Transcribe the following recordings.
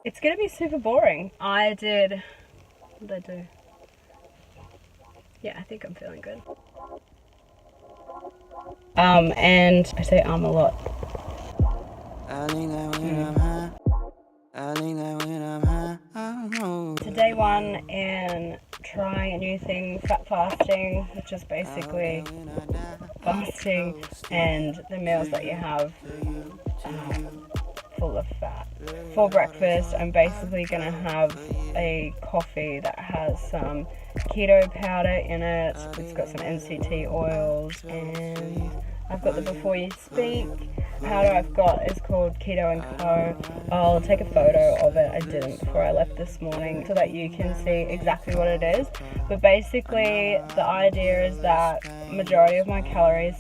It's gonna be super boring. What did I do? Yeah, I think I'm feeling good. And I say a lot. To day one in trying a new thing, fat fasting, which is basically fasting and the meals that you have full of fat. For breakfast, I'm basically gonna have a coffee that has some keto powder in it. It's got some MCT oils, and I've got the Before You Speak powder I've got is called Keto Ko. I'll take a photo of it. I didn't before I left this morning so that you can see exactly what it is. But basically the idea is that majority of my calories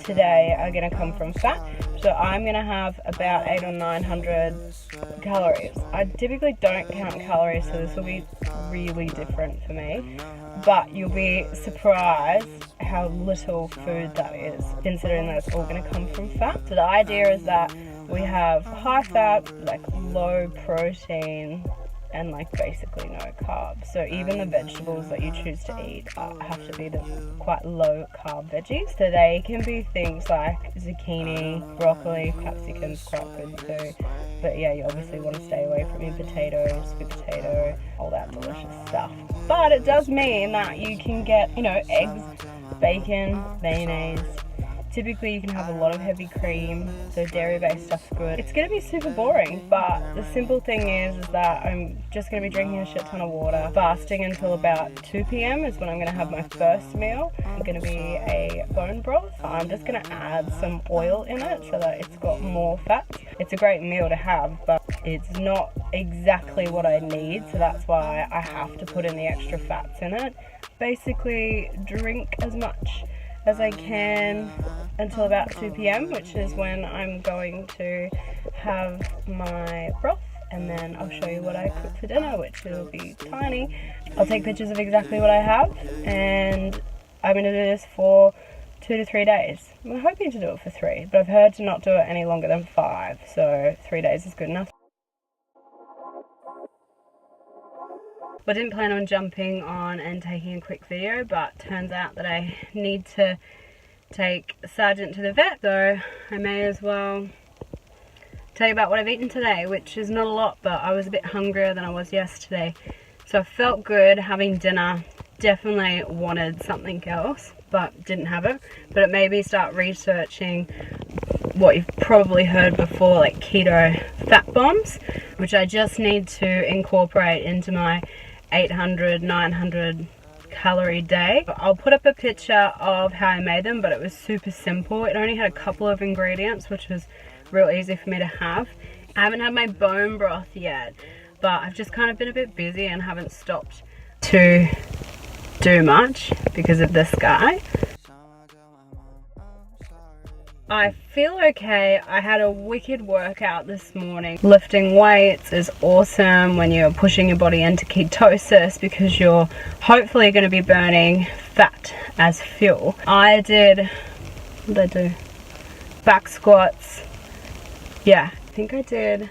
today are going to come from fat. So I'm going to have about 800 or 900 calories. I typically don't count calories, so this will be really different for me. But you'll be surprised how little food that is, considering that it's all going to come from fat. So the idea is that we have high fat, like low protein, and like basically no carbs. So even the vegetables that you choose to eat have to be the quite low carb veggies. So they can be things like zucchini, broccoli, capsicum's quite good too. But yeah, you obviously want to stay away from your potatoes, sweet potato, all that delicious stuff. But it does mean that you can get, you know, eggs, bacon, mayonnaise. Typically you can have a lot of heavy cream, so dairy-based stuff's good. It's going to be super boring, but the simple thing is that I'm just going to be drinking a shit ton of water. Fasting until about 2 p.m. is when I'm going to have my first meal. It's going to be a bone broth. I'm just going to add some oil in it so that it's got more fat. It's a great meal to have, but it's not exactly what I need, so that's why I have to put in the extra fats in it. Basically, drink as much as I can until about 2 p.m, which is when I'm going to have my broth, and then I'll show you what I cook for dinner, which will be tiny. I'll take pictures of exactly what I have, and I'm going to do this for 2 to 3 days. I'm hoping to do it for 3, but I've heard to not do it any longer than 5, so 3 days is good enough. I didn't plan on jumping on and taking a quick video, but turns out that I need to take Sergeant to the vet, so I may as well tell you about what I've eaten today, which is not a lot, but I was a bit hungrier than I was yesterday. So I felt good having dinner. Definitely wanted something else, but didn't have it. But it made me start researching what you've probably heard before, like keto fat bombs, which I just need to incorporate into my 800, 900 calorie day. I'll put up a picture of how I made them, but it was super simple. It only had a couple of ingredients, which was real easy for me to have. I haven't had my bone broth yet, but I've just kind of been a bit busy and haven't stopped to do much because of this guy. I feel okay. I had a wicked workout this morning. Lifting weights is awesome when you're pushing your body into ketosis because you're hopefully going to be burning fat as fuel. What did I do? Back squats. Yeah, I think I did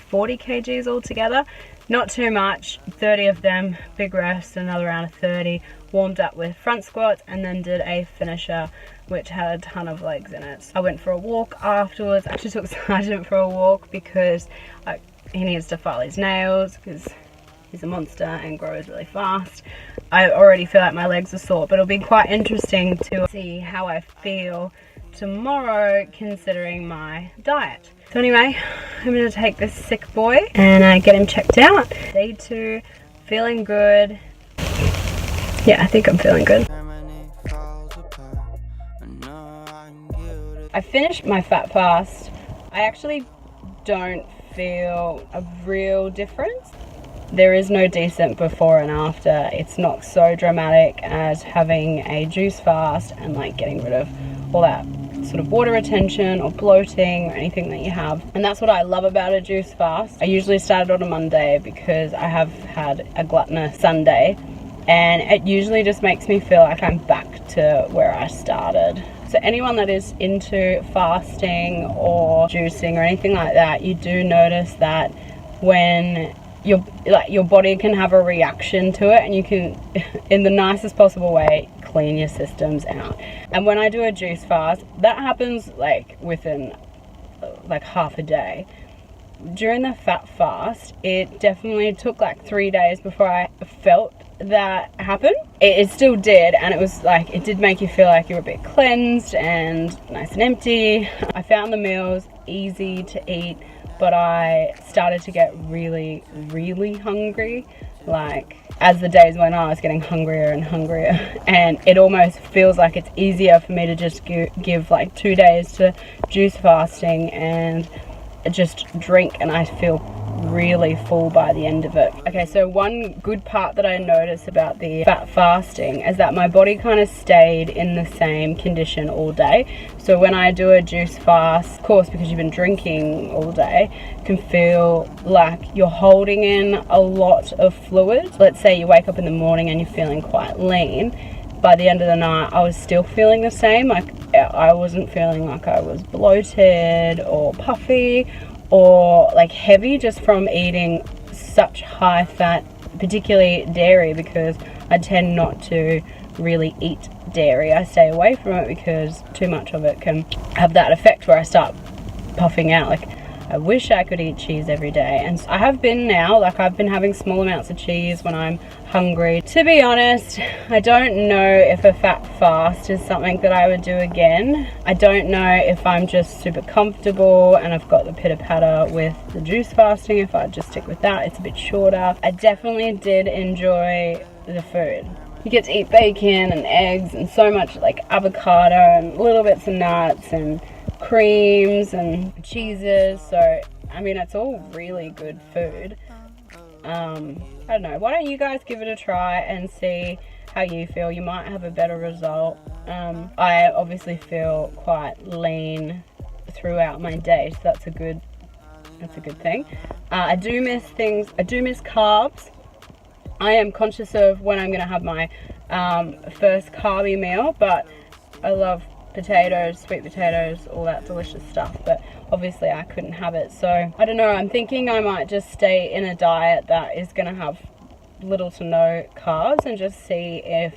40 kgs altogether. Not too much, 30 of them, big rest, another round of 30, warmed up with front squats, and then did a finisher which had a ton of legs in it. I went for a walk afterwards. I actually took Sergeant for a walk because he needs to file his nails because he's a monster and grows really fast. I already feel like my legs are sore, but it'll be quite interesting to see how I feel tomorrow considering my diet. So anyway, I'm going to take this sick boy and get him checked out. Day 2, feeling good. Yeah, I think I'm feeling good. I finished my fat fast. I actually don't feel a real difference. There is no decent before and after. It's not so dramatic as having a juice fast and like getting rid of all that sort of water retention or bloating or anything that you have. And that's what I love about a juice fast. I usually start it on a Monday because I have had a gluttonous Sunday, and it usually just makes me feel like I'm back to where I started. So anyone that is into fasting or juicing or anything like that, you do notice that when your body can have a reaction to it, and you can, in the nicest possible way, clean your systems out. And when I do a juice fast, that happens like within like half a day. During the fat fast, it definitely took like 3 days before I felt that happen. It still did, and it was like, it did make you feel like you're a bit cleansed and nice and empty. I found the meals easy to eat, but I started to get really, really hungry. Like, as the days went on, I was getting hungrier and hungrier, and it almost feels like it's easier for me to just give like 2 days to juice fasting and just drink, and I feel really full by the end of it. Okay, so one good part that I noticed about the fat fasting is that my body kind of stayed in the same condition all day. So when I do a juice fast, of course, because you've been drinking all day, it can feel like you're holding in a lot of fluid. Let's say you wake up in the morning and you're feeling quite lean. By the end of the night, I was still feeling the same. Like, I wasn't feeling like I was bloated or puffy or like heavy, just from eating such high fat, particularly dairy, because I tend not to really eat dairy. I stay away from it because too much of it can have that effect where I start puffing out. Like, I wish I could eat cheese every day, and I have been now. Like, I've been having small amounts of cheese when I'm hungry. To be honest, I don't know if a fat fast is something that I would do again. I don't know if I'm just super comfortable and I've got the pitter patter with the juice fasting, if I'd just stick with that. It's a bit shorter. I definitely did enjoy the food. You get to eat bacon and eggs and so much like avocado and little bits of nuts and creams and cheeses. So I mean, it's all really good food. I don't know, why don't you guys give it a try and see how you feel? You might have a better result. I obviously feel quite lean throughout my day, so that's a good thing. I do miss carbs. I am conscious of when I'm gonna have my first carby meal, but I love potatoes, sweet potatoes, all that delicious stuff, but obviously I couldn't have it. So I don't know, I'm thinking I might just stay in a diet that is gonna have little to no carbs and just see if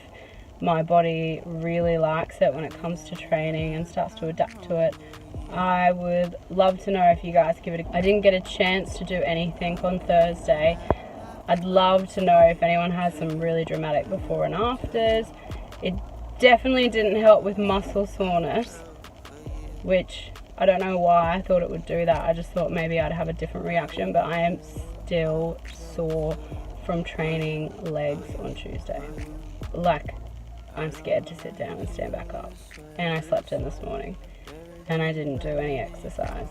my body really likes it when it comes to training and starts to adapt to it. I would love to know if you guys give it I didn't get a chance to do anything on Thursday. I'd love to know if anyone has some really dramatic before and afters. It definitely didn't help with muscle soreness, which I don't know why I thought it would do that. I just thought maybe I'd have a different reaction, but I am still sore from training legs on Tuesday. Like, I'm scared to sit down and stand back up. And I slept in this morning, and I didn't do any exercise,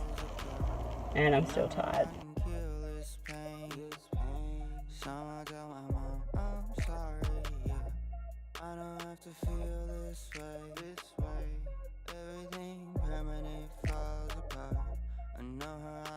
and I'm still tired. I don't have to feel this way. Everything permanent falls apart. I know how